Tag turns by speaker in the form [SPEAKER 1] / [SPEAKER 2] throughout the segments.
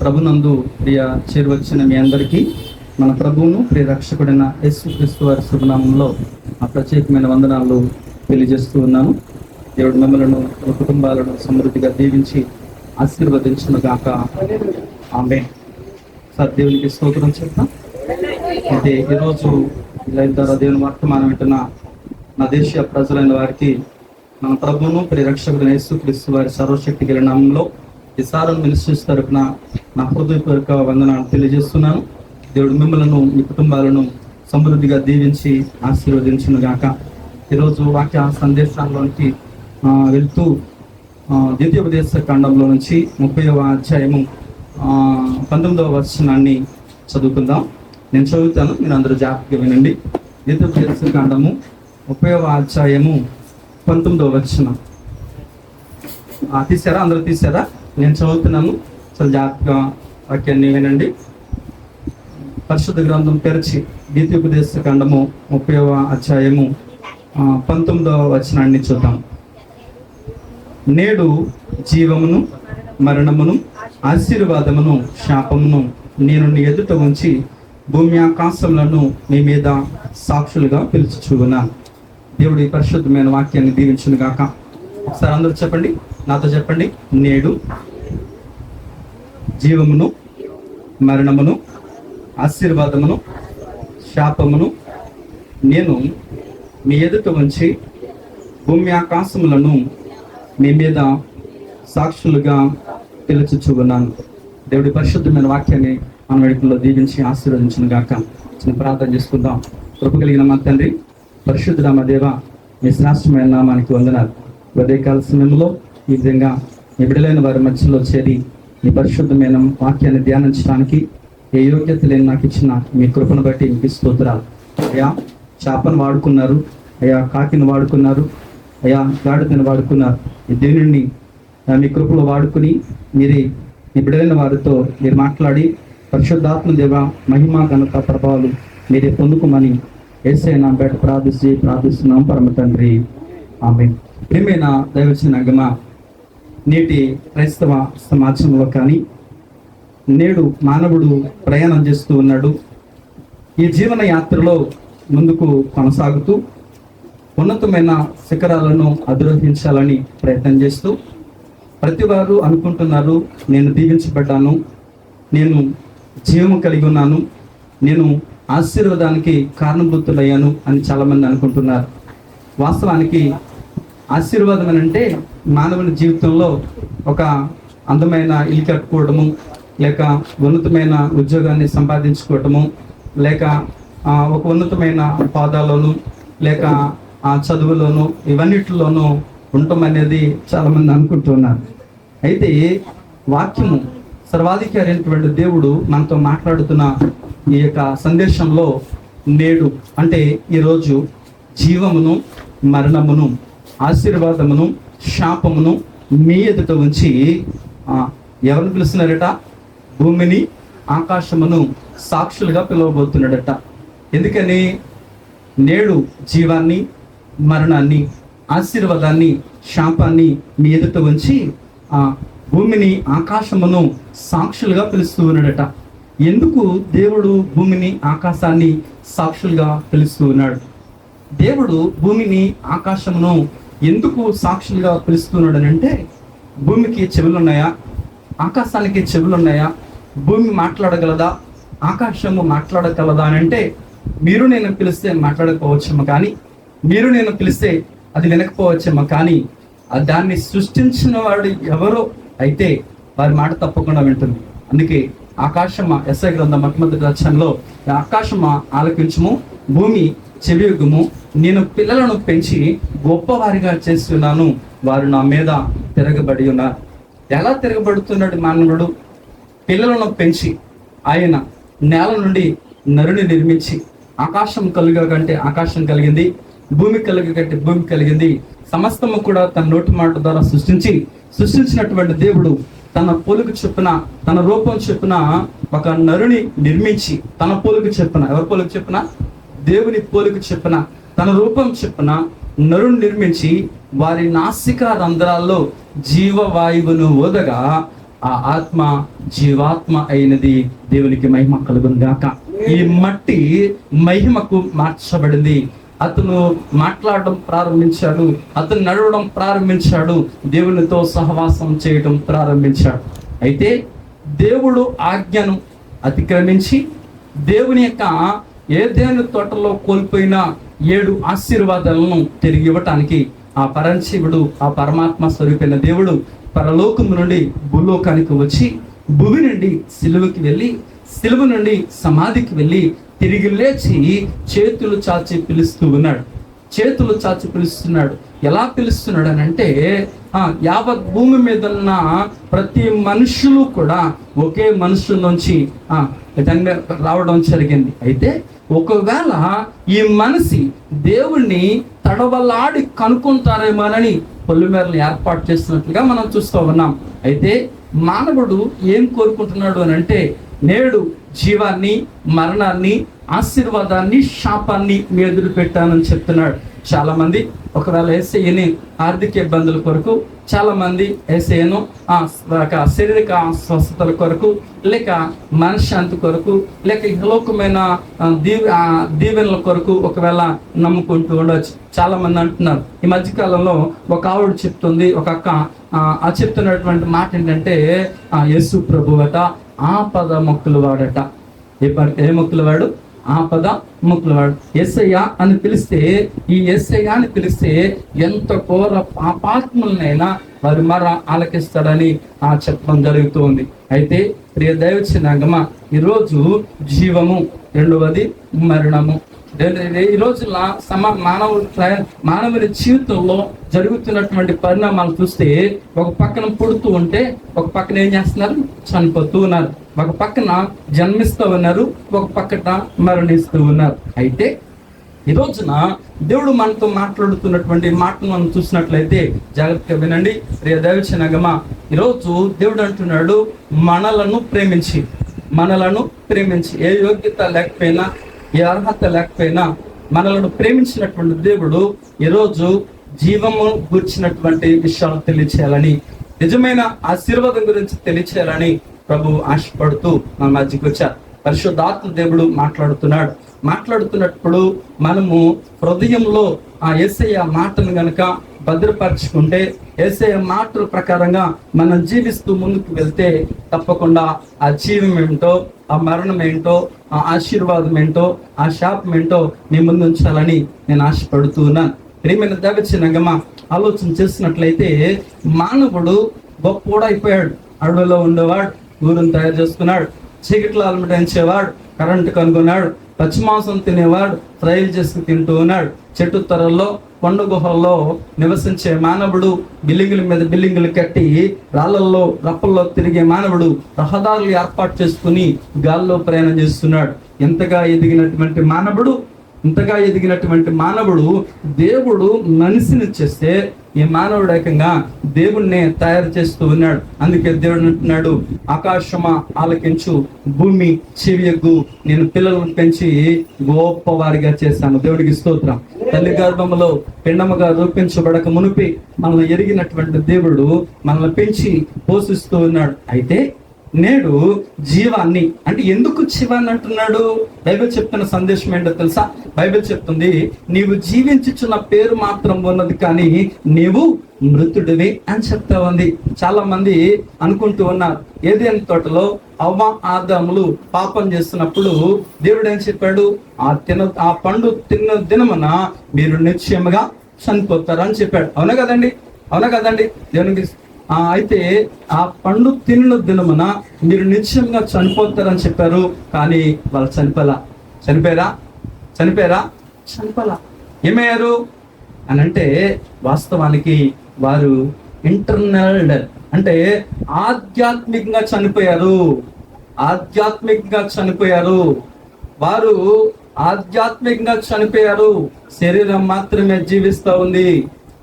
[SPEAKER 1] ప్రభునందు ప్రియ చేరువచ్చిన మీ అందరికీ మన ప్రభువును ప్రియ రక్షకుడైన యేసుక్రీస్తు వారి శుభనామంలో ఆ ప్రత్యేకమైన వందనాలు తెలియజేస్తూ ఉన్నాను. దేవుడు మిమ్మలను మీ కుటుంబాలను సమృద్ధిగా దీవించి ఆశీర్వదించును గాక. ఆమేన్. సార్ దేవునికి స్తోత్రం చెప్తాం. అయితే ఈరోజు లైవ్ ద్వారా దేవుని వర్తమానం వింటున్న నా దేశీయ ప్రజలైన వారికి మన ప్రభువును ప్రియ రక్షకుడైన యేసుక్రీస్తు వారి సర్వశక్తి గల నామంలో ఈ సారం మినిస్ట్రీస్ తరపున నా హృదయపూర్వక వందనాలు తెలియజేస్తున్నాను. దేవుడు మిమ్మలను మీ కుటుంబాలను సమృద్ధిగా దీవించి ఆశీర్వదించును గాక. ఈరోజు వాక్య సందేశాల్లోనికి వెళ్తూ ద్వితీయోపదేశ కాండంలో నుంచి 30వ అధ్యాయము 19వ వచనాన్ని చదువుకుందాం. నేను చదువుతాను, మీరు అందరూ జాగ్రత్తగా వినండి. ద్వితీయోపదేశ కాండము 30వ అధ్యాయము 19వ వచనం. తీసారా? అందరూ తీసారా? నేను చదువుతున్నాను, చాలా జాగ్రత్తగా వాక్యాన్ని వినండి. పరిశుద్ధ గ్రంథం తెరచి ద్వితీయోపదేశ కాండము 30వ అధ్యాయము 19వ వచనాన్ని చూద్దాం. నేడు జీవమును మరణమును ఆశీర్వాదమును శాపమును నేను నీ ఎదుట ఉంచి భూమి ఆకాశములను మీ మీద సాక్షులుగా పిలుచుచున్నాను. దేవుడి పరిశుద్ధమైన వాక్యాన్ని దీవించును గాక. ఒకసారి అందరూ చెప్పండి, నాతో చెప్పండి. నేడు జీవమును మరణమును ఆశీర్వాదమును శాపమును నేను మీ ఎదుట ఉంచి భూమి ఆకాశములను మీ మీద సాక్షులుగా పిలుచుచున్నాను. దేవుడి పరిశుద్ధమైన వాక్యాన్ని మన వెడుకల్లో దీవించి ఆశీర్వదించును గాక. చిన్న ప్రార్థన చేసుకుందాం. కృప కలిగిన మా తండ్రి, పరిశుద్ధుడ మా దేవ, మీ శ్రేష్టమైన నామానికి వందనాలు. ఉదయకాల సమయంలో ఈ విధంగా మీ బిడ్డలైన వారి మధ్యలో చేరి మీ పరిశుద్ధమైన వాక్యాన్ని ధ్యానించడానికి ఏ యోగ్యత లేని నాకు ఇచ్చిన మీ కృపను బట్టి మీకు స్తోత్రాలు. అయ్యా, చేపను వాడుకున్నారు, అయ్యా కాకిని వాడుకున్నారు, అయ్యా గాడిదను వాడుకున్నారు. ఈ దేవుని మీ కృపలో వాడుకుని మీరే మీ బిడ్డలైన వారితో మీరు మాట్లాడి పరిశుద్ధాత్మ దేవ మహిమ ఘనత ప్రభావాలు మీరే పొందుకోమని యేసయ్య నామమున బయట ప్రార్థిస్తున్నాం పరమ తండ్రి. ఆమేన్. ప్రియమైన దైవజన గమ, నేటి క్రైస్తవ సమాజంలో కానీ నేడు మానవుడు ప్రయాణం చేస్తూ ఉన్నాడు. ఈ జీవన యాత్రలో ముందుకు కొనసాగుతూ ఉన్నతమైన శిఖరాలను అధిరోహించాలని ప్రయత్నం చేస్తూ ప్రతి వారు అనుకుంటున్నారు, నేను దీవించబడ్డాను, నేను జీవము కలిగి ఉన్నాను, నేను ఆశీర్వాదానికి కారణభూతులయ్యాను అని చాలామంది అనుకుంటున్నారు. వాస్తవానికి ఆశీర్వాదం అని అంటే మానవుని జీవితంలో ఒక అందమైన ఇల్లు కట్టుకోవడము, లేక ఉన్నతమైన ఉద్యోగాన్ని సంపాదించుకోవటము, లేక ఒక ఉన్నతమైన హోదాలోను, లేక చదువులోను, ఇవన్నిటిలోనూ ఉండటం అనేది చాలామంది అనుకుంటున్నారు. అయితే వాక్యము సర్వాధికారి అయినటువంటి దేవుడు మనతో మాట్లాడుతున్న ఈ యొక్క సందేశంలో నేడు అంటే ఈరోజు జీవమును మరణమును ఆశీర్వాదమును శాపమును మీ ఎదుట ఉంచి ఎవరిని పిలుస్తున్నారట? భూమిని ఆకాశమును సాక్షులుగా పిలవబోతున్నాడట. ఎందుకని? నేడు జీవాన్ని మరణాన్ని ఆశీర్వాదాన్ని శాపాన్ని మీ ఎదుట ఉంచి భూమిని ఆకాశమును సాక్షులుగా పిలుస్తూ ఉన్నాడట. ఎందుకు దేవుడు భూమిని ఆకాశాన్ని సాక్షులుగా పిలుస్తూ ఉన్నాడు? దేవుడు భూమిని ఆకాశమును ఎందుకు సాక్షులుగా పిలుస్తున్నాడు అని అంటే, భూమికి చెవులు ఉన్నాయా? ఆకాశానికి చెవులు ఉన్నాయా? భూమి మాట్లాడగలదా? ఆకాశము మాట్లాడగలదా అని అంటే, మీరు నేను పిలిస్తే మాట్లాడకపోవచ్చేమో కానీ, మీరు నేను పిలిస్తే అది వినకపోవచ్చేమో కానీ, దాన్ని సృష్టించిన వాడు ఎవరో అయితే వారి మాట తప్పకుండా వింటుంది. అందుకే ఆకాశమా, యెషయా గ్రంథం 1వ అధ్యాయంలో, ఆకాశమా ఆలకించుము, భూమి చెవియొగ్గుము, నేను పిల్లలను పెంచి గొప్పవారిగా చేస్తున్నాను, వారు నా మీద తిరగబడి ఉన్నారు. ఎలా తిరగబడుతున్నాడు మానవుడు? పిల్లలను పెంచి ఆయన నేల నుండి నరుని నిర్మించి, ఆకాశం కలుగకంటే ఆకాశం కలిగింది, భూమి కలుగకంటే భూమి కలిగింది, సమస్తము కూడా తన నోటి మాట ద్వారా సృష్టించినటువంటి దేవుడు తన పోలుకు చొప్పున, తన రూపం చొప్పున ఒక నరుని నిర్మించి, తన పోలుకు చొప్పున, ఎవరి పోలుకు చొప్పున? దేవుని పోలుకు చొప్పున, తన రూపం చొప్పున నరుని నిర్మించి వారి నాసికా రంధ్రాల్లో జీవవాయువును ఓదగా ఆ ఆత్మ జీవాత్మ అయినది. దేవునికి మహిమ కలుగును గాక. ఈ మట్టి మహిమకు మార్చబడింది. అతను మాట్లాడడం ప్రారంభించాడు, అతను నడవడం ప్రారంభించాడు, దేవునితో సహవాసం చేయడం ప్రారంభించాడు. అయితే దేవుడు ఆజ్ఞను అతిక్రమించి దేవుని యొక్క ఏదైనా తోటలో కోల్పోయిన 7 ఆశీర్వాదాలను తిరిగి ఇవ్వటానికి ఆ పరమశివుడు, ఆ పరమాత్మ స్వరూపైన దేవుడు పరలోకం నుండి భూలోకానికి వచ్చి భూమి నుండి సిలువకి వెళ్ళి, సిలువ నుండి సమాధికి వెళ్ళి తిరిగి లేచి చేతులు చాచి పిలుస్తూ ఉన్నాడు. చేతులు చాచి పిలుస్తున్నాడు. ఎలా పిలుస్తున్నాడు అని అంటే, యావత్ భూమి మీద ఉన్న ప్రతి మనుషులు కూడా ఒకే మనుషుల నుంచి రావడం జరిగింది. అయితే ఒకవేళ ఈ మనిషి దేవుణ్ణి తడవలాడి కనుక్కుంటారేమోనని పొలిమేరలు ఏర్పాటు చేస్తున్నట్లుగా మనం చూస్తూ ఉన్నాం. అయితే మానవుడు ఏం కోరుకుంటున్నాడు అని అంటే, నేడు జీవాన్ని, మరణాన్ని, ఆశీర్వాదాన్ని, శాపాన్ని మీ ఎదురు పెట్టానని చెప్తున్నాడు. చాలా మంది ఒకవేళ యేసయ్యని ఆర్థిక ఇబ్బందుల కొరకు, చాలా మంది యేసయ్యను శారీరక స్వస్థతల కొరకు, లేక మనశ్శాంతి కొరకు, లేక ఇహలోకమైన దీవెనల కొరకు ఒకవేళ నమ్ముకుంటూ ఉండవచ్చు. చాలా మంది అంటున్నారు. ఈ మధ్యకాలంలో ఒక ఆవిడ చెప్తుంది, ఒక అక్క చెప్తున్నటువంటి మాట ఏంటంటే, యేసు ప్రభువట ఆపద మొక్కులు వాడట. ఏ మొక్కులు వాడు? ఆపద మొక్కులు వాడు. యేసయ్య అని పిలిస్తే, ఈ యేసయ్య అని పిలిస్తే ఎంత ఘోర పాపాత్ములనైనా వారు ఆలకిస్తాడని చెప్పడం జరుగుతుంది. అయితే ప్రియ దైవజనాంగమా, ఈరోజు జీవము, రెండవది మరణము. ఈ రోజుల మానవుని జీవితంలో జరుగుతున్నటువంటి పరిణామాలు చూస్తే, ఒక పక్కన పుడుతూ ఉంటే ఒక పక్కన ఏం చేస్తున్నారు? చనిపోతూ ఉన్నారు. ఒక పక్కన జన్మిస్తూ ఉన్నారు, ఒక పక్కన మరణిస్తూ ఉన్నారు. అయితే ఈ రోజున దేవుడు మనతో మాట్లాడుతున్నటువంటి మాటను మనం చూసినట్లయితే జాగ్రత్తగా వినండి. ప్రియ దైవజనాంగమా, ఈరోజు దేవుడు అంటున్నాడు, మనలను ప్రేమించి ఏ యోగ్యత లేకపోయినా, ఏ అర్హత లేకపోయినా మనలను ప్రేమించినటువంటి దేవుడు ఈరోజు జీవము గురించినటువంటి విషయాలు తెలియచేయాలని, నిజమైన ఆశీర్వాదం గురించి తెలియచేయాలని ప్రభు ఆశపడుతూ మన మధ్యకి వచ్చారు. పరిశుద్ధాత్మ దేవుడు మాట్లాడుతున్నప్పుడు మనము హృదయంలో ఆ యేసయ్య మాటను గనుక భద్రపరచుకుంటే, యేసయ్య మాటల ప్రకారంగా మనం జీవిస్తూ ముందుకు వెళ్తే తప్పకుండా ఆ జీవం ఏంటో, ఆ మరణం ఏంటో, ఆ ఆశీర్వాదం ఏంటో, ఆ శాపం ఏంటో మీ ముందు ఉంచాలని నేను ఆశపడుతూ ఉన్నాను. ప్రియమైన దైవజనాంగమా, ఆలోచన చేసినట్లయితే మానవుడు గొప్ప అయిపోయాడు. అడవిలో ఉండేవాడు, ఊరును తయారు చేసుకున్నాడు. చీకట్లో అలమటించేవాడు, కరెంటు కనుగొన్నాడు. పచ్చి మాంసం తినేవాడు, ఫ్రైలు చేసుకుని తింటూ ఉన్నాడు. చెట్టు తరల్లో, కొండ గుహల్లో నివసించే మానవుడు, బిల్డింగుల మీద బిల్డింగులు కట్టి రాళ్లల్లో రప్పల్లో తిరిగే మానవుడు రహదారులు ఏర్పాటు చేసుకుని గాల్లో ప్రయాణం చేస్తున్నాడు. ఇంతగా ఎదిగినటువంటి మానవుడు దేవుడు మనిషిని చేస్తే ఈ మానవుడు ఏకంగా దేవుణ్ణి తయారు చేస్తూ ఉన్నాడు. అందుకే దేవుడు అంటున్నాడు, ఆకాశమా ఆలకించు, భూమి చెవియగ్గు, నేను పిల్లలను పెంచి గొప్పవారిగా చేశాను. దేవుడికి స్తోత్రం. తల్లి గర్భములో పిండముగా రూపించబడక మునిపి మనల్ని ఎరిగినటువంటి దేవుడు మనల్ని పెంచి పోషిస్తూ ఉన్నాడు. అయితే నేడు జీవాన్ని అంటే, ఎందుకు జీవాన్ని అంటున్నాడు? బైబిల్ చెప్తున్న సందేశం ఏంటో తెలుసా? బైబిల్ చెప్తుంది, నీవు జీవించుచున్న పేరు మాత్రం ఉన్నది, కానీ నీవు మృతుడివి అని చెప్తా ఉంది. చాలా మంది అనుకుంటూ ఉన్నారు, ఏదైనా తోటలో అవ్వ ఆదాములు పాపం చేస్తున్నప్పుడు దేవుడు ఏం చెప్పాడు? ఆ పండు తిన్న దినమున మీరు నిశ్చయముగా చనిపోతారు అని చెప్పాడు. అవునా కదండి? దేవునికి అయితే ఆ పండు తిన్న దినమున మీరు నిశ్చయంగా చనిపోతారని చెప్పారు. కానీ వాళ్ళు చనిపోయారా? ఏమయ్యారు అని అంటే, వాస్తవానికి వారు ఇంటర్నల్ డెత్ అంటే ఆధ్యాత్మికంగా చనిపోయారు. వారు ఆధ్యాత్మికంగా చనిపోయారు. శరీరం మాత్రమే జీవిస్తూ ఉంది.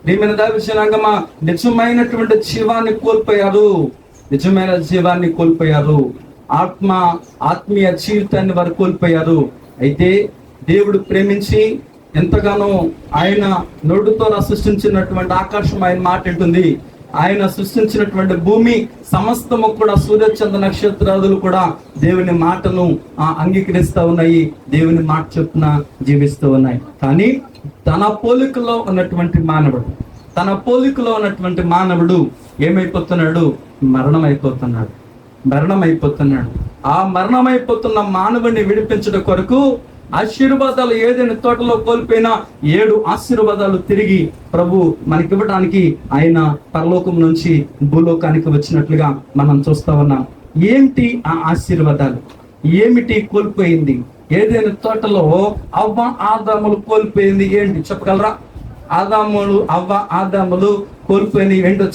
[SPEAKER 1] ప్రియమైన దైవజనాంగమా, నిజమైనటువంటి జీవాన్ని కోల్పోయారు. ఆత్మీయ జీవితాన్ని వారు కోల్పోయారు. అయితే దేవుడు ప్రేమించి ఎంతగానో ఆయన నోటితో సృష్టించినటువంటి ఆకాశం ఆయన మాట ఉంటుంది, ఆయన సృష్టించినటువంటి భూమి సమస్తము కూడా సూర్యచంద్ర నక్షత్రాదులు కూడా దేవుని మాటను అంగీకరిస్తూ ఉన్నాయి, దేవుని మాట చొప్పున జీవిస్తూ ఉన్నాయి. కానీ తన పోలికలో ఉన్నటువంటి మానవుడు ఏమైపోతున్నాడు? మరణం అయిపోతున్నాడు. ఆ మరణమైపోతున్న మానవుడిని విడిపించడం కొరకు ఆశీర్వాదాలు ఏదైనా తోటలో కోల్పోయినా 7 ఆశీర్వాదాలు తిరిగి ప్రభు మనకివ్వడానికి ఆయన పరలోకం నుంచి భూలోకానికి వచ్చినట్లుగా మనం చూస్తా ఉన్నాం. ఏంటి ఆ ఆశీర్వాదాలు? ఏమిటి కోల్పోయింది? ఏదైనా తోటలో అవ్వ ఆదాములు కోల్పోయింది ఏంటి చెప్పగలరా? ఆదాములు కోల్పోయినవి ఏంటో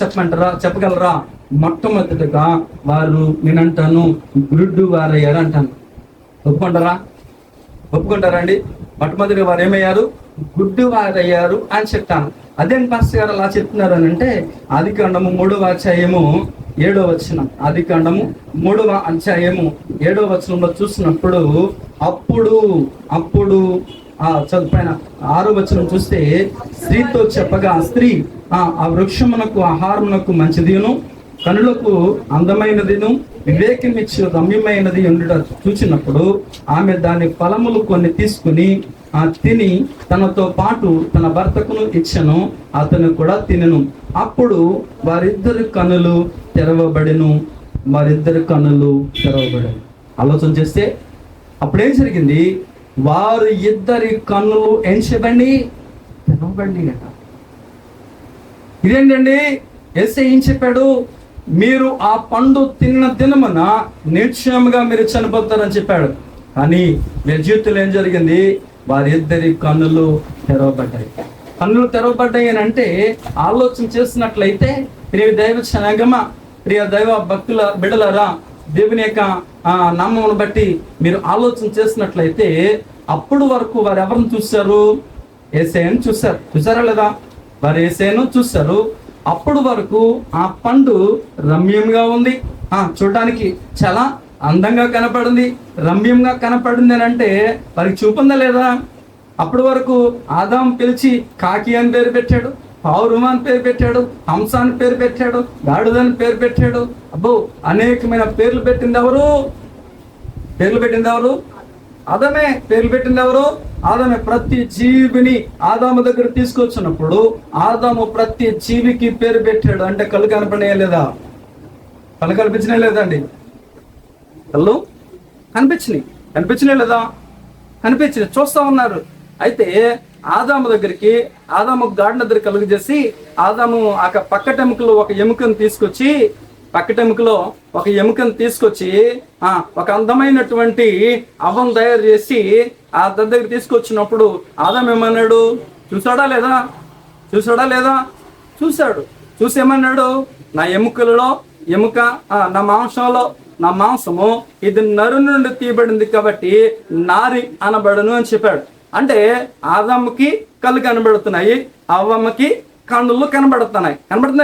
[SPEAKER 1] చెప్పగలరా? మొట్టమొదటిగా వారు నేనంటాను గుడ్డు వారయ్యారు అంటాను. ఒప్పుకుంటారా అండి? మొట్టమొదటిగా వారు ఏమయ్యారు? గుడ్డు వారయ్యారు అని చెప్తాను. అదేం పాస్టర్ గారు అలా చెప్తున్నారు అని అంటే, ఆదికాండము 3వ అధ్యాయము 7వ వచనం, ఆదికాండము 3వ అధ్యాయము 7వ వచనంలో చూసినప్పుడు అప్పుడు చదువుపైన 6వ వచనం చూస్తే, స్త్రీతో చెప్పగా స్త్రీ ఆ వృక్షమునకు ఆహారమునకు మంచిదిను కనులకు అందమైనదిను వివేకమిచ్చు రమ్యమైనది ఉండుట చూచినప్పుడు ఆమె దాని ఫలములు కొన్ని తీసుకుని తిని తనతో పాటు తన భర్తకును ఇచ్చెను, అతను కూడా తినెను. అప్పుడు వారిద్దరి కన్నులు తెరవబడెను. ఆలోచన చేస్తే అప్పుడేం జరిగింది? వారు ఇద్దరి కన్నులు ఏం చెప్పండి? తెరవబడి అట. ఇదేంటండి? యేసయ్య ఏం చెప్పాడు? మీరు ఆ పండు తిన్న దినమున నిశ్చయముగా మీరు చనిపోతారని చెప్పాడు. కానీ వీరి జీవితంలో ఏం జరిగింది? వారి ఇద్దరి కన్నులు తెరవబడ్డాయి అని అంటే, ఆలోచన చేసినట్లయితే ప్రియ దైవ జనాంగమా, ప్రియ దైవ భక్తుల బిడ్డలారా, దేవుని యొక్క నామమును బట్టి మీరు ఆలోచన చేసినట్లయితే అప్పుడు వరకు వారు ఎవరిని చూశారు? యేసయ్యను చూసారా లేదా? వారు యేసయ్యను చూశారు. అప్పుడు వరకు ఆ పండు రమ్యంగా ఉంది, చూడడానికి చాలా అందంగా కనపడింది, రమ్యంగా కనపడింది అని అంటే వారికి చూపుందా లేదా? అప్పటి వరకు ఆదాం పిలిచి కాకి అని పేరు పెట్టాడు, పావురుమ అని పేరు పెట్టాడు, హంస అని పేరు పెట్టాడు, గాడిదని పేరు పెట్టాడు. అబ్బో, అనేకమైన పేర్లు పెట్టింది ఎవరు? ఆదామే. పేర్లు పెట్టింది ఎవరు? ఆదామే. ప్రతి జీవిని ఆదాము దగ్గర తీసుకొచ్చినప్పుడు ఆదాము ప్రతి జీవికి పేరు పెట్టాడు. అంటే కళ్ళు కనిపించనే లేదా? కళ్ళు కనిపించినాయి లేదండి? కళ్ళు కనిపించినాయి లేదా? కనిపించినాయి, చూస్తా ఉన్నారు. అయితే ఆదాము గాడిన దగ్గర కలుగు చేసి, ఆదాము పక్కటెముకలో ఒక ఎముకను తీసుకొచ్చి ఒక అందమైనటువంటి అవ్వం తయారు చేసి ఆ దగ్గర తీసుకొచ్చినప్పుడు ఆదాం ఏమన్నాడు? చూసాడా లేదా? చూసి ఏమన్నాడు? నా ఎముకలలో ఎముక, నా మాంసము ఇది నరు నుండి తీయబడింది కాబట్టి నారి అనబడును అని చెప్పాడు. అంటే ఆదాముకి కళ్ళు కనబడుతున్నాయి, అవ్వమ్మకి కన్నులు కనబడుతున్నాయి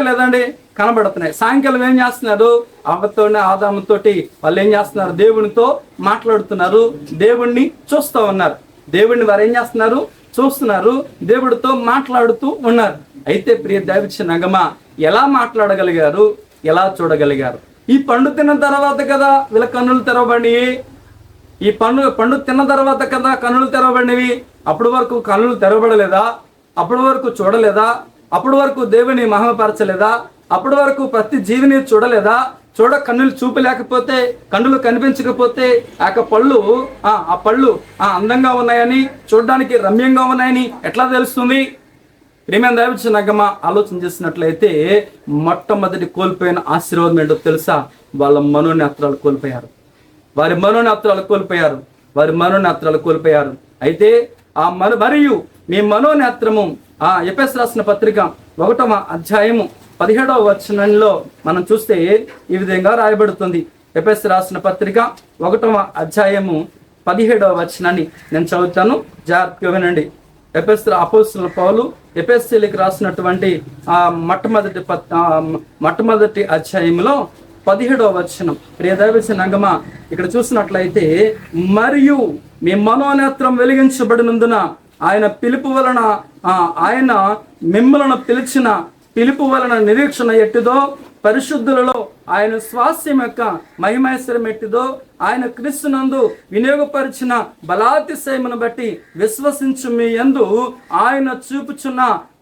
[SPEAKER 1] లేదండి? కనబడుతున్నాయి. సాయంకాలం ఏం చేస్తున్నారు? అవ్వతోనే ఆదాముతోటి వాళ్ళు ఏం చేస్తున్నారు? దేవునితో మాట్లాడుతున్నారు, దేవుణ్ణి చూస్తూ ఉన్నారు. దేవుణ్ణి వారు ఏం చేస్తున్నారు? చూస్తున్నారు, దేవుడితో మాట్లాడుతూ ఉన్నారు. అయితే ప్రియ దైవజనమా, ఎలా మాట్లాడగలిగారు? ఎలా చూడగలిగారు? ఈ పండు తిన్న తర్వాత కదా వీళ్ళ కన్నులు తెరవబడినవి. ఈ పండు తిన్న తర్వాత కదా కన్నులు తెరవబడినవి. అప్పటి వరకు కన్నులు తెరవబడలేదా? అప్పటి వరకు చూడలేదా? అప్పటి వరకు దేవుని మహిమపరచలేదా? అప్పటి వరకు ప్రతి జీవిని చూడలేదా? కన్నులు చూపలేకపోతే, కన్నులు కనిపించకపోతే ఆ పళ్ళు అందంగా ఉన్నాయని, చూడడానికి రమ్యంగా ఉన్నాయని ఎట్లా తెలుస్తుంది? ప్రియమైన దైవజనమా, ఆలోచన చేసినట్లయితే మొట్టమొదటి కోల్పోయిన ఆశీర్వాదం ఏంటో తెలుసా? వాళ్ళ మనోనేత్రాలు కోల్పోయారు. అయితే మరియు మీ మనోనేత్రము ఎఫెసు రాసిన పత్రిక 1వ అధ్యాయము 17వ వచనంలో మనం చూస్తే ఈ విధంగా రాయబడుతుంది. ఎఫెసు రాసిన పత్రిక 1వ అధ్యాయము 17వ వచనాన్ని నేను చదువుతాను, జాగ్రత్తగా వినండి. అపోస్తలుడైన పౌలు ఎఫెసీయులకు రాసినటువంటి మొట్టమొదటి అధ్యాయంలో 17వ వచనం. ప్రియ దైవజనమా, ఇక్కడ చూసినట్లయితే, మరియు మీ మనోనేత్రం వెలిగించబడినందున ఆయన పిలుపు వలన ఆయన మిమ్మలను పిలిచిన
[SPEAKER 2] పిలుపు వలన నిరీక్షణ ఎట్టిదో, పరిశుద్ధులలో ఆయన స్వాస్యం యొక్క మహిమైశ్వరం ఎట్టిదో, ఆయన క్రీస్తునందు వినియోగపరిచిన బలాతిశయమును బట్టి విశ్వసించు మీ యందు ఆయన చూపుచున్న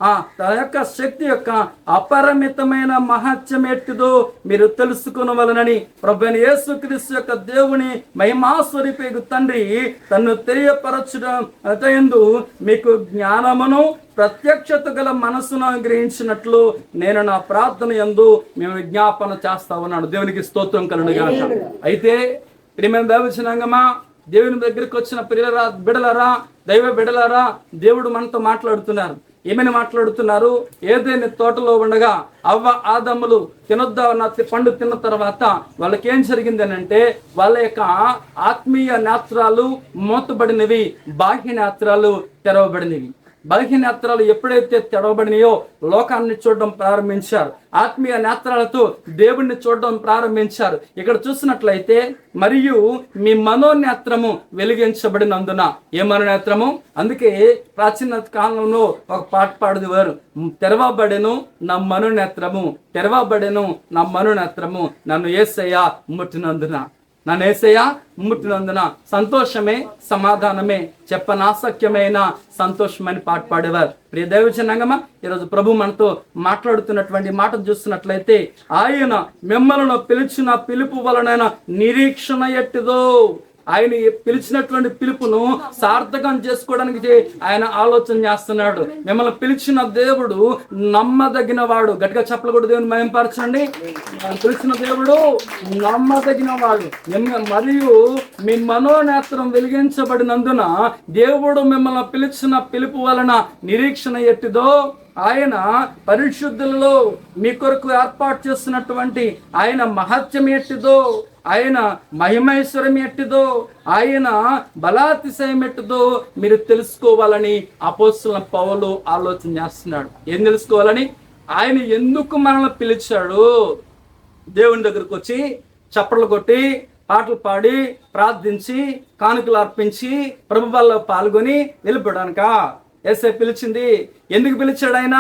[SPEAKER 2] ఆ యొక్క శక్తి యొక్క అపరిమితమైన మహత్యం ఎట్టిదో మీరు తెలుసుకొనవలనని ప్రభువైన యేసుక్రీస్తు యొక్క దేవుని మహిమాస్వరూపి తండ్రి తన్ను తెలియపరచడం యందు మీకు జ్ఞానమును ప్రత్యక్షత గల మనసును గ్రహించినట్లు నేను నా ప్రార్థన యందు మేము విజ్ఞాపన చేస్తా ఉన్నాను. దేవునికి స్తోత్రం కలుగునుగాక. అయితే ప్రియమైన దైవజనాంగమా, దేవుని దగ్గరికి వచ్చిన ప్రియులరా, బిడలరా, దైవ బిడలరా, దేవుడు మనతో మాట్లాడుతున్నారు. ఏమైనా మాట్లాడుతున్నారు? ఏదైనా తోటలో ఉండగా అవ్వ ఆదములు తినొద్దా పండు తిన్న తర్వాత వాళ్ళకి ఏం జరిగింది అని అంటే, వాళ్ళ యొక్క ఆత్మీయ నేత్రాలు మూతబడినవి, బాహ్య నేత్రాలు తెరవబడినవి. బాహ్య నేత్రాలు ఎప్పుడైతే తెరవబడినాయో లోకాన్ని చూడడం ప్రారంభించారు, ఆత్మీయ నేత్రాలతో దేవుణ్ణి చూడడం ప్రారంభించారు. ఇక్కడ చూసినట్లయితే మరియు మీ మనోనేత్రము వెలిగించబడినందున, ఏ మనోనేత్రము? అందుకే ప్రాచీన కాలంలో ఒక పాట పాడేవారు, తెరవబడెను నా మనోనేత్రము, తెరవబడెను నా మనోనేత్రము, నన్ను యేసయ్య ముట్టినందున, నన్ను యేసయ్య ముట్టినందున. సంతోషమే, సమాధానమే, చెప్పనాసక్యమైన సంతోషమని పాట పాడేవారు. ప్రియ దైవజనాంగమా, ఈరోజు ప్రభు మనతో మాట్లాడుతున్నటువంటి మాట చూస్తున్నట్లయితే, ఆయన మిమ్మల్ని పిలిచిన పిలుపు వలన నిరీక్షణ ఎట్టిదో, ఆయన పిలిచినటువంటి పిలుపును సార్థకం చేసుకోవడానికి ఆయన ఆలోచన చేస్తున్నాడు. మిమ్మల్ని పిలిచిన దేవుడు నమ్మదగిన వాడు. గట్టిగా చెప్పకూడదు, దేవుని మహిమపరచండి. పిలిచిన దేవుడు నమ్మదగిన వాడు. మరియు మీ మనోనేత్రం వెలిగించబడినందున దేవుడు మిమ్మల్ని పిలిచిన పిలుపు వలన నిరీక్షణ ఎట్టిదో, ఆయన పరిశుద్ధులలో మీ కొరకు ఏర్పాటు చేస్తున్నటువంటి ఆయన మహత్యం ఎట్టిదో, ఆయన మహిమైశ్వరం ఎట్టిదో, ఆయన బలాతిశయం ఎట్టిదో మీరు తెలుసుకోవాలని అపోస్తలుడైన పౌలు ఆలోచన చేస్తున్నాడు. ఏం తెలుసుకోవాలని? ఆయన ఎందుకు మనల్ని పిలిచాడు? దేవుని దగ్గరకు వచ్చి చప్పట్లు కొట్టి పాటలు పాడి ప్రార్థించి కానుకలు అర్పించి ప్రభు వల్ల పాల్గొని వెళ్ళిపోవడానికా యేసయ్య పిలిచింది? ఎందుకు పిలిచాడు ఆయన?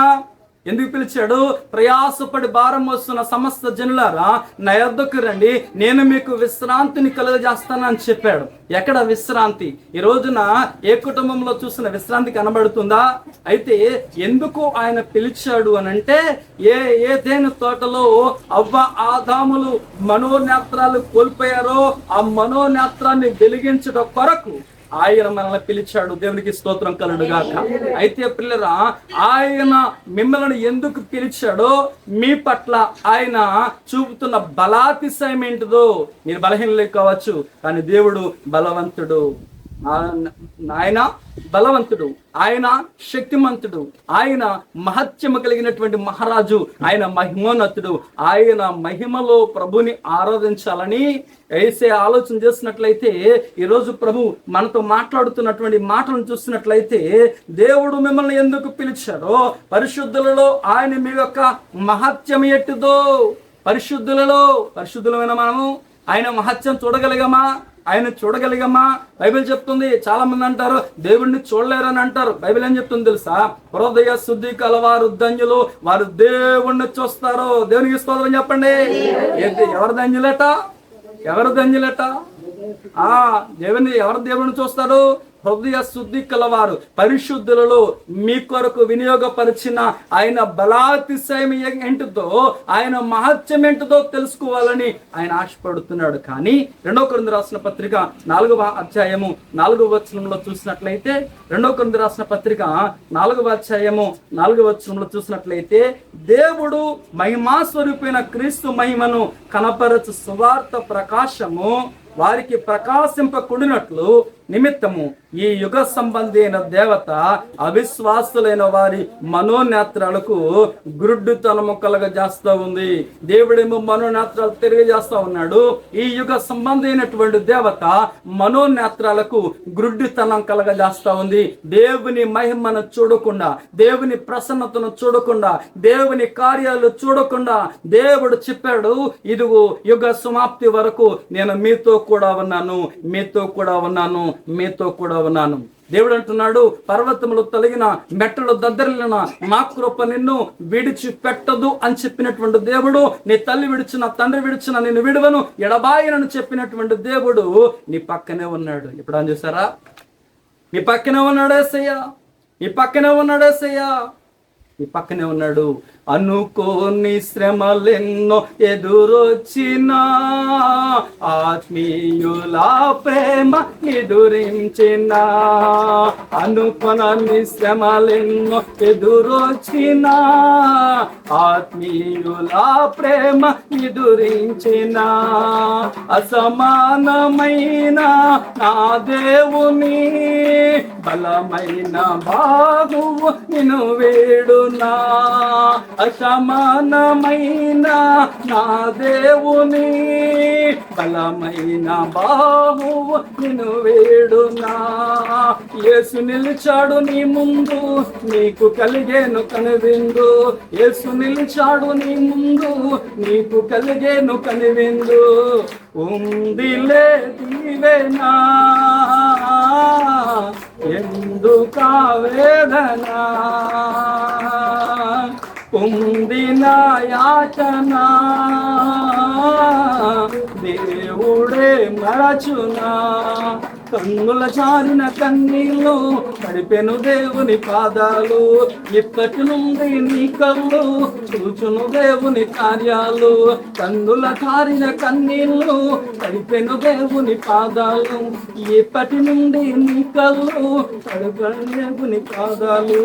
[SPEAKER 2] ఎందుకు పిలిచాడు? ప్రయాసపడి భారం మోస్తున్న సమస్త జనులారా నా యొద్దకు రండి, నేను మీకు విశ్రాంతిని కలుగజేస్తానని చెప్పాడు. ఎక్కడ విశ్రాంతి? ఈ రోజున ఏ కుటుంబంలో చూసిన విశ్రాంతి కనబడుతుందా? అయితే ఎందుకు ఆయన పిలిచాడు అనంటే, ఏదైనా తోటలో అవ్వ ఆదాములు మనోనేత్రాలు కోల్పోయారో ఆ మనోనేత్రాన్ని వెలిగించడం కొరకు ఆయన మనల్ని పిలిచాడు. దేవునికి స్తోత్రం కలుగునుగాక. అయితే పిల్లరా, ఆయన మిమ్మల్ని ఎందుకు పిలిచాడో, మీ పట్ల ఆయన చూపుతున్న బలాతిశయం ఏంటిదో. మీరు బలహీనలే కావచ్చు, కానీ దేవుడు బలవంతుడు. ఆయన బలవంతుడు, ఆయన శక్తిమంతుడు, ఆయన మహత్యము కలిగినటువంటి మహారాజు, ఆయన మహిమోన్నతుడు. ఆయన మహిమలో ప్రభుని ఆరాధించాలని యేసయ్య ఆలోచన చేసినట్లయితే, ఈరోజు ప్రభు మనతో మాట్లాడుతున్నటువంటి మాటలను చూసినట్లయితే, దేవుడు మిమ్మల్ని ఎందుకు పిలిచాడో, పరిశుద్ధులలో ఆయన మీ యొక్క మహత్యం ఎట్టిదో. పరిశుద్ధులమైన మనము ఆయన మహత్యం చూడగలిగామా? ఆయన చూడగలిగమ్మా? బైబిల్ చెప్తుంది. చాలా మంది అంటారు దేవుడిని చూడలేరని అంటారు. బైబిల్ ఏం చెప్తుంది తెలుసా? హృదయ శుద్ధి కలవారు ధన్యులు, వారు దేవుణ్ణి చూస్తారు. దేవునికి స్తోత్రం చెప్పండి. ఎవరు ధన్యులట? ఎవరు ధన్యులట? ఎవరు దేవుణ్ణి చూస్తారు? హృదయ శుద్ధి కలవారు, పరిశుద్ధులలో మీ కొరకు వినియోగపరిచిన ఆయన బలాతిశయం ఏంటిదో, ఆయన మహత్యం ఏంటిదో తెలుసుకోవాలని ఆయన ఆశపడుతున్నాడు. కానీ 2 కొరింథీ రాసిన పత్రిక 4వ అధ్యాయము 4వ వచనంలో చూసినట్లయితే, 2 కొరింథీ రాసిన పత్రిక 4వ అధ్యాయము 4వ వచనంలో చూసినట్లయితే, దేవుడు మహిమాస్వరూపైన క్రీస్తు మహిమను కనపరచు సువార్త ప్రకాశము వారికి ప్రకాశింపకుడినట్లు నిమిత్తము ఈ యుగ సంబంధి అయిన దేవత అవిశ్వాసులైన వారి మనోనేత్రాలకు గురుడ్డుతనము కలగజేస్తూ ఉంది. దేవుడేమో మనోనేత్రాలు తెలియజేస్తా ఉన్నాడు. ఈ యుగ సంబంధి అయినటువంటి దేవత మనోనేత్రాలకు గురుడ్డుతనం కలగజేస్తా ఉంది. దేవుని మహిమను చూడకుండా, దేవుని ప్రసన్నతను చూడకుండా, దేవుని కార్యాలు చూడకుండా దేవుడు చెప్పాడు, ఇదిగో యుగ సమాప్తి వరకు నేను మీతో కూడా ఉన్నాను, మీతో కూడా ఉన్నాను, మీతో కూడా ఉన్నాను. దేవుడు అంటున్నాడు, పర్వతములు తొలగిన, మెట్టలు దద్దరిల్లిన నా కృప నిన్ను విడిచిపెట్టదు అని చెప్పినటువంటి దేవుడు, నీ తల్లి విడిచిన, తండ్రి విడిచిన నిన్ను విడువను, ఎడబాయనని చెప్పినటువంటి దేవుడు నీ పక్కనే ఉన్నాడు. ఇప్పుడు అని చూసారా, నీ పక్కనే ఉన్నాడు యేసయ్య, నీ పక్కనే ఉన్నాడు యేసయ్య, నీ పక్కనే ఉన్నాడు. అనుకోని శ్రమలెన్నో ఎదురొచ్చినా, ఆత్మీయుల ప్రేమ ఎదురించిన, అనుకోని శ్రమలెన్నో ఎదురొచ్చినా, ఆత్మీయుల ప్రేమ ఎదురించిన, అసమానమైన నా దేవుని బలమైన బాహువు నిన్ను వేడునా, అసమానమైన నా దేవుని బలమైన బాహువు నిన్ను వేడునా. యేసు నిలిచాడు నీ ముందు, నీకు కలిగేను కనువిందు, యేసు నిలిచాడు నీ ముందు, నీకు కలిగేను కనువిందు. ఉందిలే దీవెనా, ఎందుకా వేదన, పొందిన యాచన దేవుడే మరచునా, కన్నుల జారిన కన్నీళ్ళు తడిపెను దేవుని పాదాలు, ఇప్పటి నుండి నీ కళ్ళు చూచును దేవుని కార్యాలు, కన్నుల జారిన కన్నీళ్ళు తడిపెను దేవుని పాదాలు, ఇప్పటి నుండి నీ కళ్ళు తడిపెను దేవుని పాదాలు.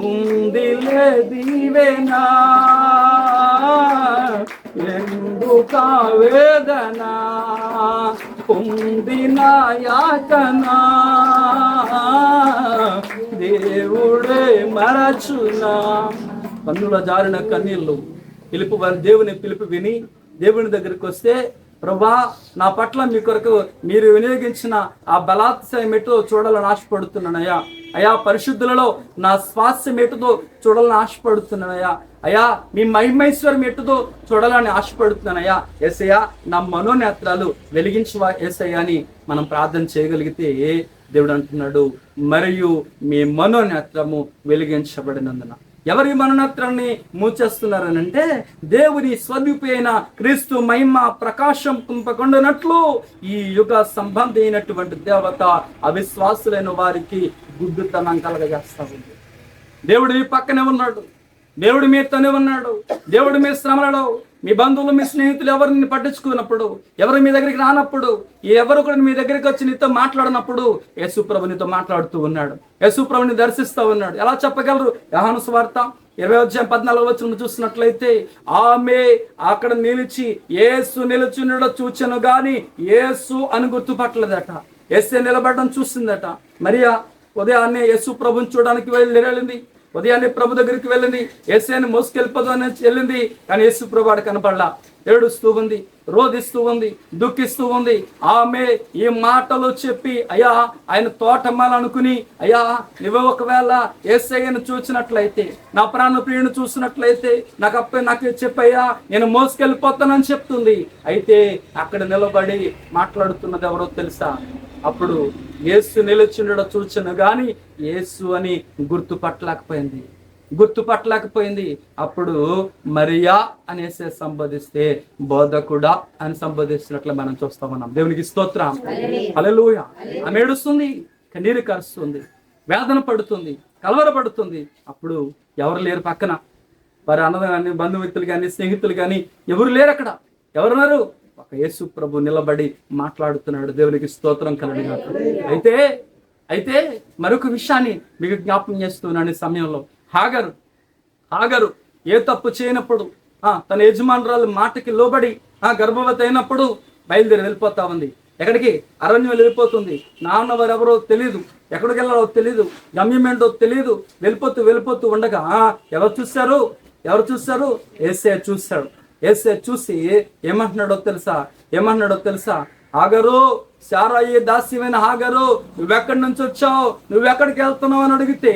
[SPEAKER 2] ఉందిలే దీవెనా, ఎందుక వేదన, పొందిన యాతన దేవుడే మరచునా. కన్నుల జారిన కన్నీళ్ళు పిలుపు, దేవుని పిలుపు విని దేవుని దగ్గరికి వస్తే, ప్రభా నా పట్ల మీ కొరకు మీరు వినియోగించిన ఆ బలాత్సయం ఎటో చూడాలని ఆశపడుతున్నానయ్యా, అయా పరిశుద్ధులలో నా స్వాస్థ్యం ఎటుదో చూడాలని ఆశపడుతున్నానయ్యా, అయ్యా మీ మహిమైశ్వరం ఎటుదో చూడాలని ఆశపడుతున్నానయ్యా, యేసయ్యా నా మనోనేత్రాలు వెలిగించువా యేసయ్యా అని మనం ప్రార్థన చేయగలిగితే, దేవుడు అంటున్నాడు, మరియు మీ మనోనేత్రము వెలిగించబడినందున. ఎవరి మనోనేత్రాన్ని మూచేస్తున్నారనంటే, దేవుని స్వరూపి అయిన క్రీస్తు మహిమ ప్రకాశం కుంపకొండనట్లు ఈ యుగ సంబంధి అయినటువంటి దేవత అవిశ్వాసులైన వారికి గుడ్డుతనం కలగజేస్తా ఉంది. దేవుడు మీ పక్కనే ఉన్నాడు, దేవుడు మీతోనే ఉన్నాడు. దేవుడు మీ శ్రమలలో, మీ బంధువులు, మీ స్నేహితులు ఎవరిని పట్టించుకున్నప్పుడు, ఎవరు మీ దగ్గరికి రానప్పుడు, ఎవరు కూడా మీ దగ్గరికి వచ్చి నీతో మాట్లాడినప్పుడు యేసు ప్రభు నీతో మాట్లాడుతూ ఉన్నాడు, యేసు ప్రభుని దర్శిస్తూ ఉన్నాడు. ఎలా చెప్పగలరు? యోహాను సువార్త 20:14 చూసినట్లయితే, ఆమె అక్కడ నిలిచి యేసు నిలుచుండడం చూచెను గాని యేసు అని గుర్తుపట్టలేదట. యేసే నిలబడడం చూసిందట. మరియా ఉదయాన్నే యేసు ప్రభుని చూడడానికి వెళ్ళింది, ఉదయాన్నే ప్రభు దగ్గరికి వెళ్ళింది, యేసుని మోసుకెళ్ళిపోదు అని వెళ్ళింది. కానీ యేసు ప్రభు వాడు కనపడలా, ఏడుస్తూ ఉంది, రోధిస్తూ ఉంది, దుఃఖిస్తూ ఉంది. ఆమె ఈ మాటలు చెప్పి, అయ్యా ఆయన తోటమ్మాలనుకుని, అయ్యా నువ్వు ఒకవేళ యేసయ్యను చూసినట్లయితే, నా ప్రాణ ప్రియుని చూసినట్లయితే నాకు చెప్పయ్యా, నేను మోసుకెళ్ళిపోతానని చెప్తుంది. అయితే అక్కడ నిలబడి మాట్లాడుతున్నది ఎవరో తెలుసా? అప్పుడు యేసు నిలిచిండడం చూచను గాని యేసు అని గుర్తుపట్టలేకపోయింది. అప్పుడు మరియా అనేసి సంబోధిస్తే బోధకుడా అని సంబోధిస్తున్నట్లు మనం చూస్తా ఉన్నాం. దేవునికి స్తోత్రం, హల్లెలూయా. ఆమె ఏడుస్తుంది, కన్నీరు కరుస్తుంది, వేదన పడుతుంది, కలవరపడుతుంది. అప్పుడు ఎవరు లేరు పక్కన, వారి అన్నది కానీ, బంధుమిత్రులు కానీ, స్నేహితులు కానీ ఎవరు లేరు అక్కడ. ఎవరున్నారు? ఒక యేసు ప్రభు నిలబడి మాట్లాడుతున్నాడు. దేవునికి స్తోత్రం కలుగుగాక. అయితే మరొక విషయాన్ని మీకు జ్ఞాపకం చేస్తున్నాను. సమయంలో హాగరు ఏ తప్పు చేయనప్పుడు, తన యజమానురాలు మాటకి లోబడి గర్భవతి అయినప్పుడు బయలుదేరి వెళ్ళిపోతా ఉంది. ఎక్కడికి? అరణ్యం వెళ్ళిపోతుంది. నాన్న వారు ఎవరో తెలియదు, ఎక్కడికి వెళ్ళాలో తెలియదు, గమ్యం ఏంటో తెలియదు. వెళ్ళిపోతూ ఉండగా ఎవరు చూశారు? యేసయ్య చూశాడు. యేసయ్య చూసి ఏమంటున్నాడో తెలుసా? హాగరు, శారాయి దాస్యమైన హాగరు, నువ్వెక్కడి నుంచి వచ్చావు, నువ్వెక్కడికి వెళ్తున్నావు అని అడిగితే,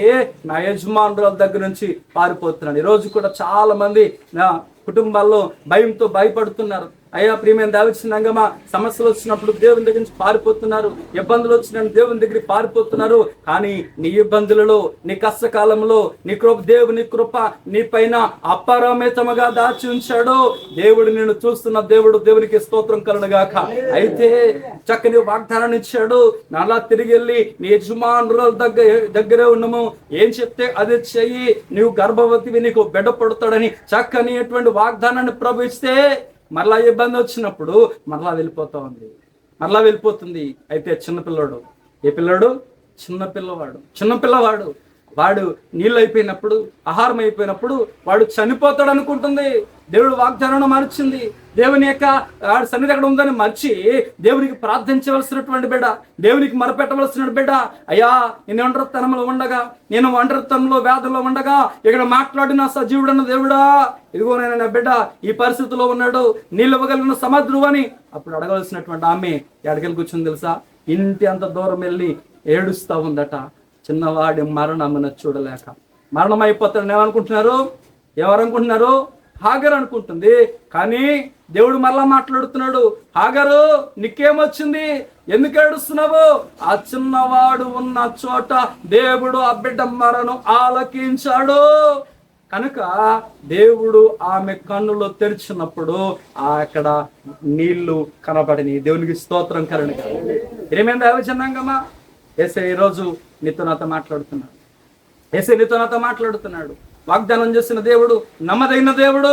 [SPEAKER 2] నా యజమానురాల దగ్గర నుంచి పారిపోతున్నాను. ఈరోజు కూడా చాలా మంది నా కుటుంబాల్లో భయంతో భయపడుతున్నారు. అయ్యా ప్రియమైన దావిచ్చినంగమా, సమస్యలు వచ్చినప్పుడు దేవుని దగ్గర నుంచి పారిపోతున్నారు, ఇబ్బందులు వచ్చిన దేవుని దగ్గరికి పారిపోతున్నారు. కానీ నీ ఇబ్బందులలో, నీ కష్టకాలంలో దేవుని కృప నీ పైన అపరిమితముగా దాచి ఉంచాడు. దేవుడు నిన్ను చూస్తున్న దేవుడు, దేవునికి స్తోత్రం కలుగుగాక. అయితే చక్కని వాగ్దానాన్ని ఇచ్చాడు, అలా తిరిగి వెళ్ళి నీ యజమానుల దగ్గరే ఉన్నాము, ఏం చెప్తే అదే చెయ్యి, నీవు గర్భవతివి, నీకు బిడ్డ పడుతాడని చక్కని అటువంటి వాగ్దానాన్ని ప్రభు ఇస్తే మరలా ఇబ్బంది వచ్చినప్పుడు మరలా వెళ్ళిపోతుంది. అయితే చిన్నపిల్లడు, ఏ పిల్లడు? చిన్నపిల్లవాడు వాడు నీళ్ళు అయిపోయినప్పుడు, ఆహారం అయిపోయినప్పుడు వాడు చనిపోతాడు అనుకుంటుంది. దేవుడు వాగ్దానాన్ని మార్చింది. దేవుని యొక్క సన్నిధి అక్కడ ఉందని మర్చి దేవునికి ప్రార్థించవలసినటువంటి బిడ్డ, దేవునికి మొరపెట్టవలసిన బిడ్డ, అయ్యా నేను ఒంటరితనంలో ఉండగా, నేను ఒంటరితనంలో వ్యాధుల్లో ఉండగా ఇక్కడ మాట్లాడిన సజీవుడన్న దేవుడా, ఇదిగో నేను నా బిడ్డ ఈ పరిస్థితిలో ఉన్నాడు, నీళ్ళు ఇవ్వగలిగిన సమర్థుడు అని అప్పుడు అడగవలసినటువంటి ఆమె ఎక్కడికెళ్ళి కూర్చుంది తెలుసా? ఇంటి అంత దూరం వెళ్ళి ఏడుస్తా ఉందట. చిన్నవాడి మరణమున చూడలేక. మరణం అయిపోతాడని ఎవరనుకుంటున్నారు? హాగర్ అనుకుంటుంది. కానీ దేవుడు మరలా మాట్లాడుతున్నాడు, హాగరు నీకేమొచ్చింది, ఎందుకు ఏడుస్తున్నావు? ఆ చిన్నవాడు ఉన్న చోట దేవుడు ఆ బిడ్డ మరణం ఆలకించాడు. కనుక దేవుడు ఆమె కన్నులు తెరిచినప్పుడు అక్కడ నీళ్లు కనబడిని. దేవునికి స్తోత్రం కలుగును. ఏమైంది దేవజనాంగమా? యేసే ఈరోజు నీతో నాతో మాట్లాడుతున్నాడు. వాగ్దానం చేసిన దేవుడు, నమ్మదైన దేవుడు,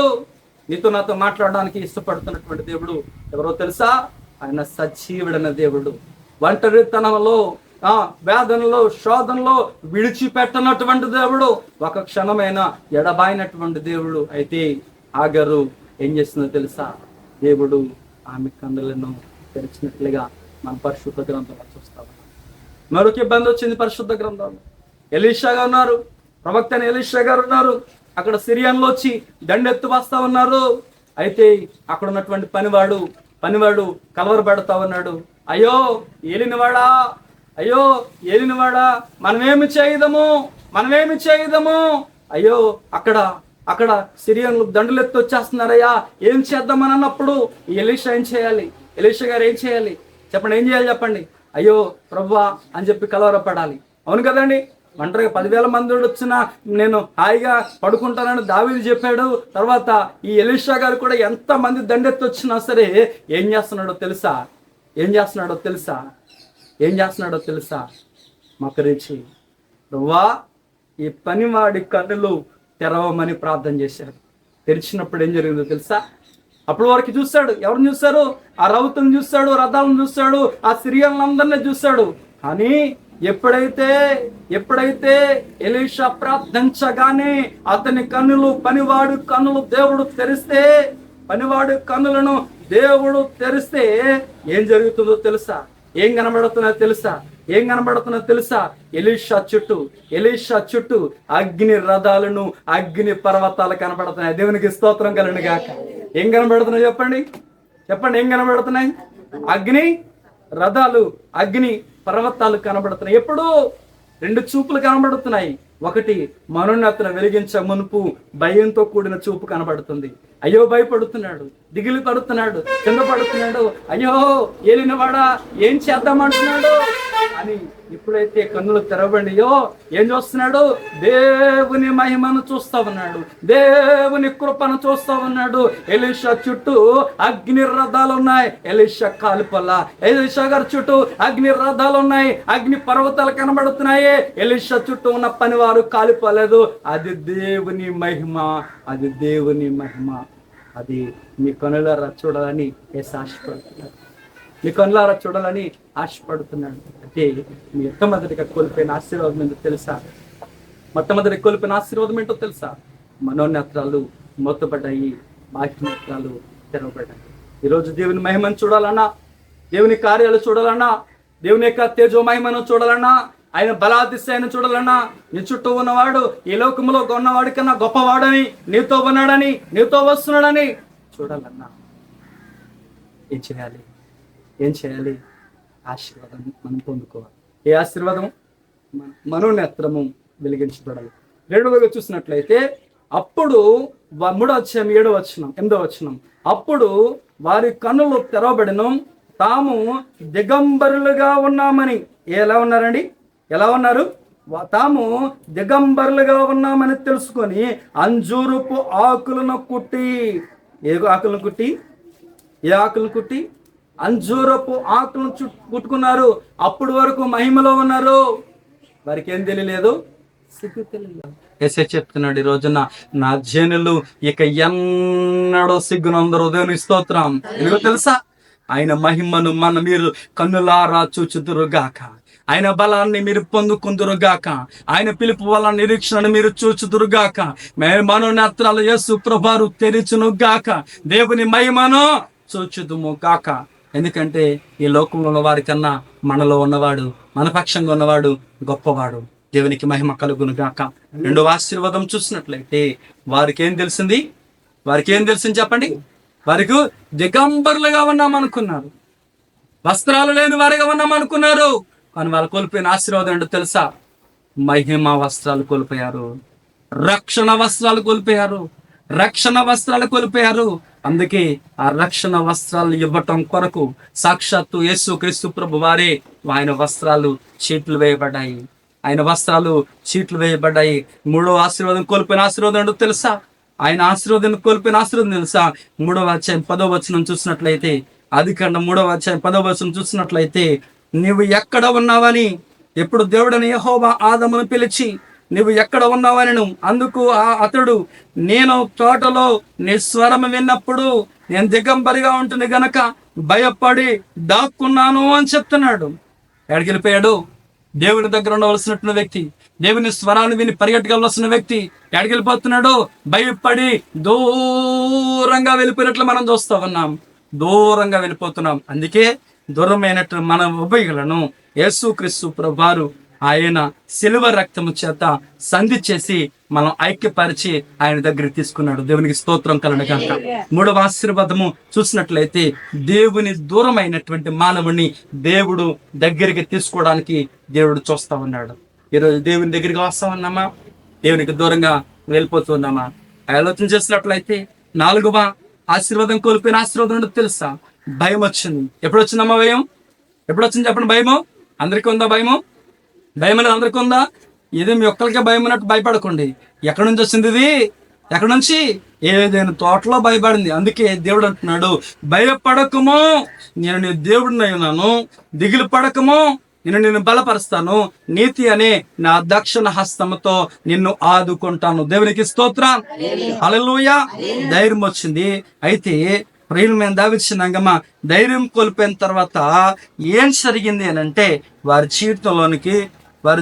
[SPEAKER 2] నీతో నాతో మాట్లాడడానికి ఇష్టపడుతున్నటువంటి దేవుడు ఎవరో తెలుసా? ఆయన సజీవుడైన దేవుడు. ఒంటరితనంలో, వేదనలో, శోధనలో విడిచిపెట్టనటువంటి దేవుడు, ఒక క్షణమైన ఎడబాయినటువంటి దేవుడు. అయితే హాగరు ఏం చేస్తుందో తెలుసా? దేవుడు ఆమె కన్నులను తెరిచినట్లుగా మన పరిశుద్ధ గ్రంథంలో చూస్తాం. మరొక ఇబ్బంది వచ్చింది పరిశుద్ధ గ్రంథంలో. ఎలీషా గారు ఉన్నారు, ప్రవక్త అయిన ఎలీషా గారు ఉన్నారు. అక్కడ సిరియన్లు వచ్చి దండెత్తు వస్తా ఉన్నారు. అయితే అక్కడ ఉన్నటువంటి పనివాడు కలవరపెడతా ఉన్నాడు. అయ్యో ఏలినవాడా, మనమేమి చేయదము? అయ్యో అక్కడ సిరియన్లు దండలెత్తి వచ్చేస్తున్నారయ్యా, ఏం చేద్దామని అన్నప్పుడు ఎలీషా గారు ఏం చేయాలి చెప్పండి. అయ్యో ప్రభువా అని చెప్పి కలవరపడాలి. అవును కదండి. ఒంటరిగా 10,000 మంది వచ్చినా నేను హాయిగా పడుకుంటానని దావీదు చెప్పాడు. తర్వాత ఈ ఎలీషా గారు కూడా ఎంత మంది దండెత్తి వచ్చినా సరే ఏం చేస్తున్నాడో తెలుసా? మకరించి ప్రభువా ఈ పనివాడి కన్నులు తెరవమని ప్రార్థన చేశాడు. తెరిచినప్పుడు ఏం జరిగిందో తెలుసా? అప్పటి వరకు చూశాడు. ఎవరిని చూశారు? ఆ రౌతుని చూశాడు, రథాలను చూశాడు, ఆ సిరియన్లందరినీ చూశాడు. కానీ ఎప్పుడైతే ఎలీషా ప్రార్థించగానే అతని పనివాడు కన్నులు దేవుడు తెరిస్తే ఏం జరుగుతుందో తెలుసా? ఏం కనబడుతుందో తెలుసా? ఎలీషా చుట్టూ అగ్ని రథాలను, అగ్ని పర్వతాలు కనబడుతున్నాయి. దేవునికి స్తోత్రం కలుగును గాక. ఏం కనబడుతున్నాయి చెప్పండి? ఏం కనబడుతున్నాయి? అగ్ని రథాలు, అగ్ని పర్వతాలు కనబడుతున్నాయి. ఎప్పుడు 2 చూపులు కనబడుతున్నాయి. ఒకటి మనోన్నతను వెలిగించే మునుపు భయంతో కూడిన చూపు కనబడుతుంది. అయ్యో భయపడుతున్నాడు, దిగులు పడుతున్నాడు, కింద పడుతున్నాడు. అయ్యో ఏలినవాడా ఏం చేద్దామంటున్నాడు అని ఎప్పుడైతే కన్నులు తెరవబడియో ఏం చూస్తున్నాడు? దేవుని మహిమను చూస్తా ఉన్నాడు, దేవుని కృపను చూస్తా ఉన్నాడు. ఎలీషా చుట్టూ అగ్ని రథాలు ఉన్నాయి. ఎలీషా గారి చుట్టూ అగ్ని రథాలు ఉన్నాయి, అగ్ని పర్వతాలు కనబడుతున్నాయి. ఎలీషా చుట్టూ ఉన్న పనివారు కాలిపోలేదు. అది దేవుని మహిమ. అది మీ కనులారా చూడాలని ఆశపడుతున్నాడు. అంటే మీ మొట్టమొదటిగా కోల్పోయిన ఆశీర్వాదం ఏంటో తెలుసా? మనోనేత్రాలు మూతపడ్డాయి, బాహ్య నేత్రాలు తెరవబడ్డాయి. ఈరోజు దేవుని మహిమను చూడాలన్నా, దేవుని కార్యాలు చూడాలన్నా, దేవుని యొక్క తేజో మహిమను చూడాలన్నా, ఆయన బలాతిశయాన్ని చూడాలన్నా, నీ చుట్టూ ఉన్నవాడు ఈ లోకంలో ఉన్నవాడి కన్నా గొప్పవాడని, నీతో ఉన్నాడని, నీతో వస్తున్నాడని చూడాలన్నా ఏం చేయాలి? ఆశీర్వాదం మనం పొందుకోవాలి. ఏ ఆశీర్వాదం? మనోనేత్రము వెలిగించబడాలి. 2వగా చూసినట్లయితే అప్పుడు 3వ అధ్యాయం 7వ వచనం, 8వ వచనం, అప్పుడు వారి కన్నులు తెరవబడెను, తాము దిగంబరులుగా ఉన్నామని. ఎలా ఉన్నారండి? ఎలా ఉన్నారు? తాము దిగంబరులుగా ఉన్నామని తెలుసుకొని అంజూరపు ఆకులను కుట్టి, ఏ ఆకులను కుట్టి? ఏ ఆకులను కుట్టి? అంజూరపు ఆకులను కుట్టుకున్నారు. అప్పుడు వరకు మహిమలో ఉన్నారు, వారికి ఏం తెలియలేదు, సిగ్గు తెలియలేదు. ఎస్ఏ చెప్తున్నాడు ఈ రోజున, నా జనులు ఇక ఎన్నడో సిగ్గునందరూ దేవుని స్తోత్రం. ఎందుకో తెలుసా? ఆయన మహిమను మీరు కన్నులారా చూచుదురుగాక, ఆయన బలాన్ని మీరు పొందుకుందురుగాక, ఆయన పిలుపు వల్ల నిరీక్షణను మీరు చూచుదురుగాక, మనోనేత్రాలు యేసు ప్రభువారు తెరిచునుగాక, దేవుని మహిమను చూచుదుము గాక. ఎందుకంటే ఈ లోకంలో ఉన్న వారి కన్నా మనలో ఉన్నవాడు, మన పక్షంగా ఉన్నవాడు గొప్పవాడు. దేవునికి మహిమ కలుగును గాక. రెండవ ఆశీర్వాదం చూసినట్లయితే వారికి ఏం తెలిసింది? చెప్పండి. వారికి దిగంబరులుగా ఉన్నాం అనుకున్నారు, వస్త్రాలు లేని వారిగా ఉన్నాం అనుకున్నారు. కానీ వాళ్ళు కోల్పోయిన ఆశీర్వాదం ఏంటో తెలుసా? మహిమ వస్త్రాలు కోల్పోయారు, రక్షణ వస్త్రాలు కోల్పోయారు. అందుకే ఆ రక్షణ వస్త్రాలు ఇవ్వటం కొరకు సాక్షాత్తు యేసు క్రీస్తు ప్రభు వారే ఆయన వస్త్రాలు చీట్లు వేయబడ్డాయి. మూడవ ఆశీర్వాదం కోల్పోయిన ఆశీర్వాదం ఏంటో తెలుసా? ఆయన ఆశీర్వాదం కోల్పోయిన ఆశీర్వాదం తెలుసా? 3వ అధ్యాయం 10వ వచనం చూసినట్లయితే, ఆదికాండం 3వ అధ్యాయం 10వ వచనం చూసినట్లయితే, నీవు ఎక్కడ ఉన్నావని, ఎప్పుడు దేవుడని యెహోవా ఆదమును పిలిచి నువ్వు ఎక్కడ ఉన్నావనను, అందుకు అతడు, నేను తోటలో నీ స్వరం విన్నప్పుడు నేను దిగంబరిగా ఉంటుంది గనక భయపడి దాక్కున్నాను అని చెప్తున్నాడు. ఎక్కడికి వెళ్ళిపోయాడు? దేవుని దగ్గర ఉండవలసినటువంటి వ్యక్తి, దేవుని స్వరాన్ని విని పరిగెట్టగలవలసిన వ్యక్తి ఎక్కడికి వెళ్ళిపోతున్నాడు? భయపడి దూరంగా వెళ్ళిపోయినట్లు మనం చూస్తూ ఉన్నాం, దూరంగా వెళ్ళిపోతున్నాం. అందుకే దూరమైనట్టు మన ఉభయలను యేసుక్రీస్తు ప్రభువారు ఆయన శిలువ రక్తము చేత సంధి చేసి మనం ఐక్యపరిచి ఆయన దగ్గరికి తీసుకున్నాడు. దేవునికి స్తోత్రం కలుగును గాక. 3వ ఆశీర్వాదము చూసినట్లయితే, దేవుని దూరమైనటువంటి మానవుని దేవుడు దగ్గరికి తీసుకోవడానికి దేవుడు చూస్తా ఉన్నాడు. ఈరోజు దేవుని దగ్గరికి వస్తా ఉన్నామా? దేవునికి దూరంగా వెళ్ళిపోతున్నామా? ఆలోచన చేసినట్లయితే 4వ ఆశీర్వాదం కోల్పోయిన ఆశీర్వాదం ఏంటో తెలుసా? భయం వచ్చింది. ఎప్పుడు వచ్చిందమ్మా భయం? ఎప్పుడు వచ్చింది చెప్పండి? భయము అందరికీ ఉందా? భయం అనేది అందరికీ ఉందా? ఇది మీ ఒక్కరికే భయం ఉన్నట్టు భయపడకండి. ఎక్కడి నుంచి వచ్చింది ఇది? ఎక్కడి నుంచి? ఏదైనా తోటలో భయపడింది. అందుకే దేవుడు అంటున్నాడు, భయపడకము, నేను నీ దేవుడినై ఉన్నాను, దిగులు పడకము, నేను నిన్ను బలపరుస్తాను, నీతి అనే నా దక్షిణ హస్తముతో నిన్ను ఆదుకుంటాను. దేవునికి స్తోత్రం, హల్లెలూయా. ధైర్యం వచ్చింది. అయితే ప్రియులమైన దావీదు సంగమ, ధైర్యం కోల్పోయిన తర్వాత ఏం జరిగింది అని అంటే, వారి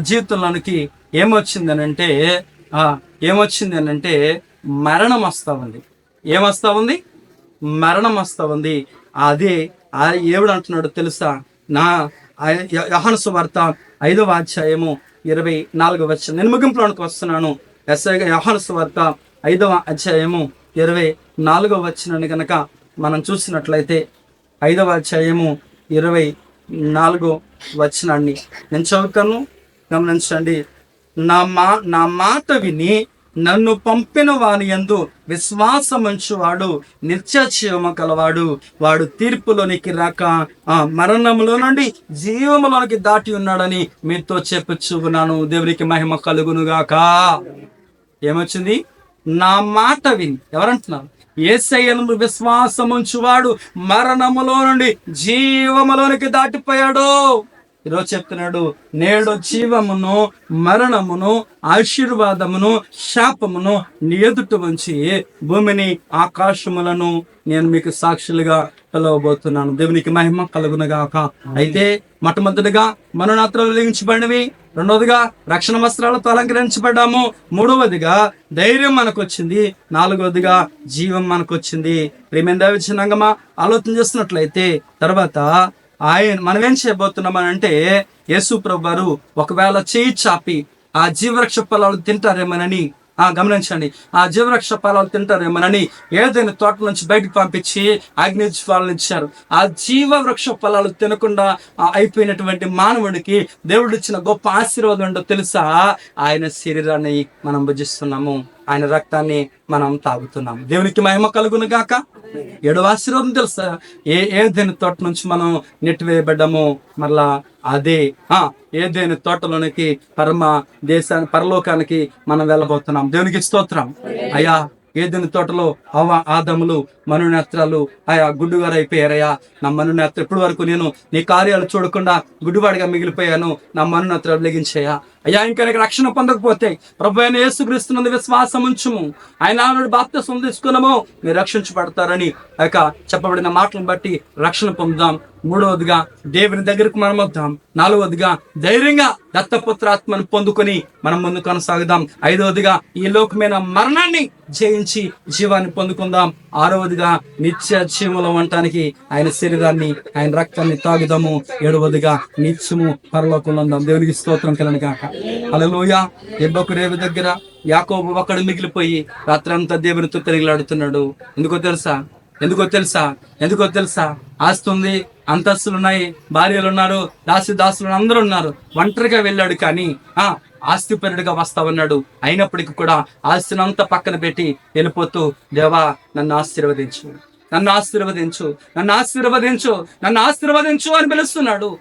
[SPEAKER 2] జీవితంలోనికి ఏమొచ్చింది అని అంటే మరణం వస్తా ఉంది. మరణం వస్తా ఉంది. అదే దేవుడు అంటున్నాడు తెలుసా? యోహాను సువార్త 5వ అధ్యాయము 24వ వచనం. నేను ముగింపులోనికి వస్తున్నాను. యోహాను సువార్త 5వ అధ్యాయము 24వ వచనాన్ని కనుక మనం చూసినట్లయితే, 5వ అధ్యాయము 24వ వచనాన్ని నేను చదువుతాను, గమనించండి. నా మాట విని నన్ను పంపిన వాని యందు విశ్వాసముంచువాడు నిత్య జీవము కలవాడు, వాడు తీర్పులోనికి రాక మరణములో నుండి జీవములోనికి దాటి ఉన్నాడని మీతో చెప్పుచున్నాను. దేవునికి మహిమ కలుగునుగాక. ఏమొచ్చింది? నా మాట విని. ఎవరంటున్నారు? యేసయ్యను విశ్వాసముంచువాడు మరణములో నుండి జీవములోనికి దాటిపోయాడు. ఈరోజు చెప్తున్నాడు, నేడు జీవమును, మరణమును, ఆశీర్వాదమును, శాపమును నీ ఎదుట ఉంచి భూమిని, ఆకాశములను నేను మీకు సాక్షులుగా పిలవబోతున్నాను. దేవునికి మహిమ కలుగునుగాక. అయితే మొట్టమొదటిగా మనోనేత్రాలు వెలిగించబడినవి, రెండవదిగా రక్షణ వస్త్రాలతో అలంకరించబడ్డాము, మూడవదిగా ధైర్యం మనకు వచ్చింది, నాలుగవదిగా జీవం మనకు వచ్చింది. ప్రియమైన దైవ జనాంగమా, ఆలోచన చేస్తున్నట్లయితే తర్వాత మనం ఏం చేయబోతున్నామనంటే, యేసు ప్రభు వారు ఒకవేళ చేయి చాపి ఆ జీవవృక్ష ఫలాలు తింటారేమోనని, గమనించండి, ఆ జీవవృక్ష ఫలాలు తింటారేమోనని ఏదైనా తోట నుంచి బయటకు పంపించి అగ్ని జ్వాలను ఇచ్చారు. ఆ జీవవృక్ష ఫలాలు తినకుండా అయిపోయినటువంటి మానవుడికి దేవుడు ఇచ్చిన గొప్ప ఆశీర్వాదం ఏంటో తెలుసా? ఆయన శరీరాన్ని మనం భుజిస్తున్నాము, ఆయన రక్తాన్ని మనం తాగుతున్నాము. దేవునికి మహిమ కలుగును గాక. ఏడవ ఆశీర్వాదం తెలుసా? ఏదైనా తోట నుంచి మనం నెట్టివేయబడ్డాము, మరలా అదే ఏదైనా తోటలోనికి పరలోకానికి మనం వెళ్ళబోతున్నాం. దేవునికి స్తోత్రం. అయ్యా, ఏదైనా తోటలో ఆదములు మనునేత్రాలు గుడ్డివారు అయిపోయారయ్యా. నా మనునేత్రం ఇప్పటి వరకు నేను నీ కార్యాలు చూడకుండా గుడ్డివాడిగా మిగిలిపోయాను. నా మనునేత్రాలు వెలిగించాయా అయ్యా. ఇంకా నీకు రక్షణ పొందకపోతే ప్రభు అయిన యేసుక్రీస్తునందు విశ్వాసం ఉంచుము, ఆయన నామమున బాప్తిసం తీసుకున్నాము, మీరు రక్షించబడతారని చెప్పబడిన మాటలను బట్టి రక్షణ పొందుదాం. మూడవదిగా దేవుని దగ్గరకు మనం వద్దాం. నాలుగవదిగా ధైర్యంగా దత్తపుత్రాత్మను పొందుకొని మనం ముందు కొనసాగుదాం. ఐదవదిగా ఈ లోకమైన మరణాన్ని జయించి జీవాన్ని పొందుకుందాం. ఆరవదిగా నిత్య జీవంలో ఉండటానికి ఆయన శరీరాన్ని, ఆయన రక్తాన్ని తాగుదాము. ఏడవదిగా నిత్యము పరలోకంలో ఉందాం. దేవునికి స్తోత్రం కలను గాక. హల్లెలూయా. ఎబ్బొకరేవి దగ్గర యాకోబు ఒక్కడు మిగిలిపోయి రాత్రి అంతా దేవునితో తిరిగిలాడుతున్నాడు. ఎందుకో తెలుసా? ఆస్తి ఉంది, అంతస్తులు ఉన్నాయి, భార్యలు ఉన్నారు, దాసులు అందరూ ఉన్నారు. ఒంటరిగా వెళ్ళాడు, కానీ ఆస్తిపరుడిగా వస్తావన్నాడు. అయినప్పటికీ కూడా ఆస్తినంతా పక్కన పెట్టి వెళ్ళిపోతూ, దేవా నన్ను ఆశీర్వదించు అని పిలుస్తున్నాడు.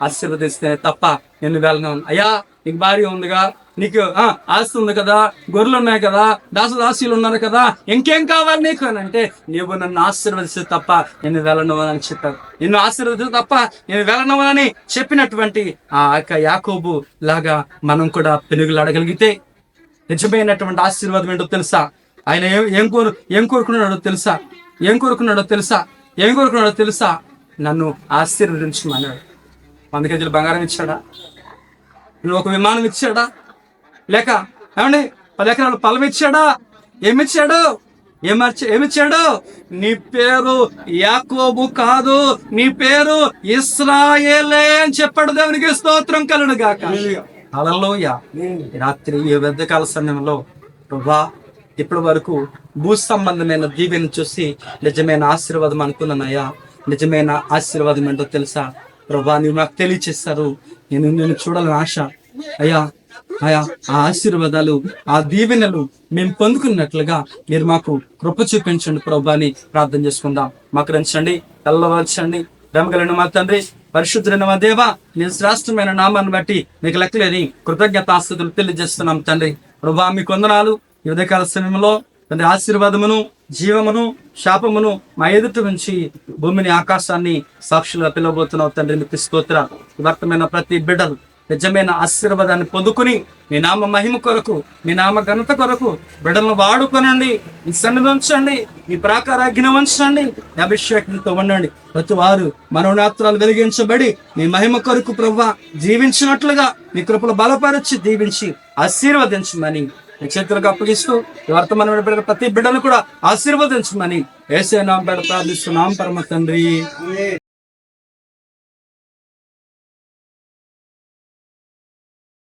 [SPEAKER 2] ఆశీర్వదిస్తే తప్ప నేను వెళ్ళను. అయ్యా, నీకు భార్య ఉందిగా, నీకు ఆస్తి ఉంది కదా, గొర్రెలు ఉన్నాయి కదా, దాసులు ఉన్నారు కదా, ఇంకేం కావాలి నీకు అని అంటే, నీవు నన్ను ఆశీర్వదిస్తే తప్ప నేను వెళ్ళను అని చెప్పారు. నిన్ను ఆశీర్వదిస్తే తప్ప నేను వెళ్ళను అని చెప్పినటువంటి యాకోబు లాగా మనం కూడా పెనుగులాడగలిగితే నిజమైనటువంటి ఆశీర్వాదం ఏంటో తెలుసా? ఆయన ఏం కోరుకున్నాడో తెలుసా? నన్ను ఆశీర్వదించమన్నాడు. 100 కేజీలు బంగారం ఇచ్చాడా? నువ్వు ఒక విమానం ఇచ్చాడా? లేక 10 ఎకరాల పొలం ఇచ్చాడా? ఏమిచ్చాడు? నీ పేరు యాకోబు కాదు, నీ పేరు ఇశ్రాయేలే అని చెప్పాడు. దేవునికి స్తోత్రం కలుగును గాక. హల్లెలూయా. రాత్రి ఈ వెద్దకాల సమయంలో ప్రభా, ఇప్పటి వరకు భూ సంబంధమైన దీవెని చూసి నిజమైన ఆశీర్వాదం అనుకున్నానయ్యా. నిజమైన ఆశీర్వాదం ఏంటో తెలుసా ప్రభా? నీవు నాకు తెలియచేస్తారు. నేను చూడాలని ఆశ అయ్యా. ఆ ఆశీర్వాదాలు, ఆ దీవెనలు మేము పొందుకున్నట్లుగా మీరు మాకు కృప చూపించండి ప్రభా అని ప్రార్థన చేసుకుందాం. మాకు రంచండి, తెల్లవరచండి. ప్రేమగలిగిన మా తండ్రి, పరిశుద్ధులైన మా దేవా, నీ శ్రేష్టమైన నామాన్ని బట్టి మీకు లెక్కలేని కృతజ్ఞతాస్తుతులు తెలియజేస్తున్నాం తండ్రి. ప్రభా, మీకు వందనాలు. ఈ ఉదయకాల సమయంలో తండ్రి ఆశీర్వాదమును, జీవమును, శాపమును మా ఎదుట నుంచి భూమిని, ఆకాశాన్ని సాక్షులుగా పిలవబోతున్నావు తండ్రి. మీకు స్తోత్రం. వర్తమైన ప్రతి బిడ్డలు నిజమైన ఆశీర్వాదాన్ని పొందుకుని మీ నామ మహిమ కొరకు, మీ నామ ఘనత కొరకు బిడ్డలను వాడుకొనండి. మీ సన్నిధి ఉంచండి, మీ ప్రాకారాగ్ని ఉంచండి, అభిషేకంతో ఉండండి. ప్రతి వారు మనోనేత్రాలు వెలిగించబడి మీ మహిమ కొరకు ప్రభువా జీవించినట్లుగా మీ కృపలు బలపరిచి దీవించి ఆశీర్వదించమని మీ చేతులకు అప్పగిస్తూ వర్తమాన ప్రతి బిడ్డను కూడా ఆశీర్వదించమని యేసయ్య నామమున ప్రార్థిస్తున్నాం పరమ తండ్రి.